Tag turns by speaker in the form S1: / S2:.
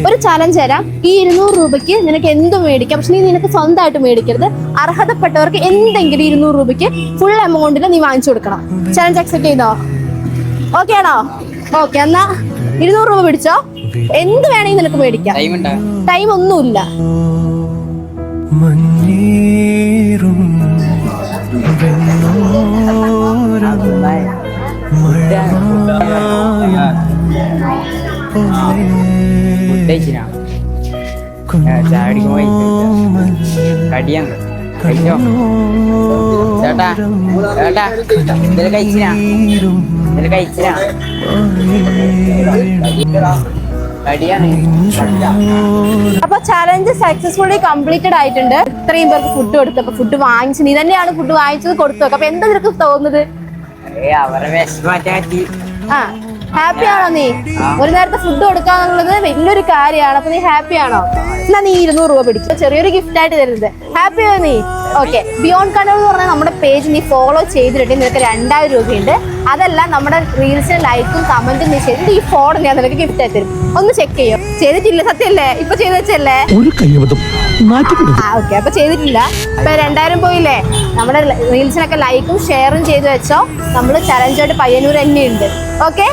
S1: ഒരു ചലഞ്ച് തരാം. ഈ 200 രൂപയ്ക്ക് നിനക്ക് എന്തും മേടിക്കാം. പക്ഷെ നീ നിനക്ക് സ്വന്തമായിട്ട് മേടിക്കരുത്. അർഹതപ്പെട്ടവർക്ക് എന്തെങ്കിലും 200 രൂപയ്ക്ക് ഫുൾ എമൗണ്ടിൽ നീ വാങ്ങിച്ചു കൊടുക്കണം. ചലഞ്ച് അക്സെപ്റ്റ് ചെയ്തോ? ഓക്കെ ആണോ? ഓക്കെ, എന്നാ 200 രൂപ പിടിച്ചോ. എന്ത് വേണമെങ്കിൽ നിനക്ക് മേടിക്കാം. ടൈം ഒന്നുമില്ല. അപ്പൊ ചലഞ്ച് സക്സസ്ഫുള്ളി കംപ്ലീറ്റഡ് ആയിട്ടുണ്ട്. ഇത്രയും പേർക്ക് ഫുഡ് കൊടുത്തു. അപ്പൊ ഫുഡ് വാങ്ങിച്ചു, നീ തന്നെയാണ് ഫുഡ് വാങ്ങിച്ചത്, കൊടുത്തു. അപ്പൊ എന്താ നിനക്ക് തോന്നുന്നത്? ആ, ഹാപ്പി ആണോ നീ? ഒരു നേരത്തെ ഫുഡ് കൊടുക്കാന്നുള്ളത് വലിയൊരു കാര്യമാണ്. അപ്പൊ നീ ഹാപ്പി ആണോ? എന്നാ നീ 200 രൂപ പിടിക്കും. ചെറിയൊരു ഗിഫ്റ്റ് ആയിട്ട് തരുന്നത്. ഹാപ്പി ആണോ നീ? ഓക്കെ, ബിയോണ്ട് കണ്ണൂർ എന്ന് പറഞ്ഞാൽ നമ്മുടെ പേജ് നീ ഫോളോ ചെയ്തിട്ട് നിനക്ക് 2000 രൂപയുണ്ട്. അതല്ല, നമ്മുടെ റീൽസിന് ലൈക്കും കമന്റും നീ ചെയ്തിട്ട് ഈ ഫോൺ ഞാൻ നിനക്ക് ഗിഫ്റ്റ് ആയി തരും. ഒന്ന് ചെക്ക് ചെയ്യോ? ചെയ്തിട്ടില്ല, സത്യല്ലേ? ഇപ്പൊ ചെയ്ത് വെച്ചല്ലേ? ഓക്കെ, അപ്പൊ ചെയ്തിട്ടില്ല. ഇപ്പൊ 2000 പോയില്ലേ? നമ്മുടെ റീൽസിനൊക്കെ ലൈക്കും ഷെയറും ചെയ്ത് വെച്ചോ. നമ്മള് ചലഞ്ചായിട്ട് പയ്യന്നൂർ തന്നെയുണ്ട്. ഓക്കെ.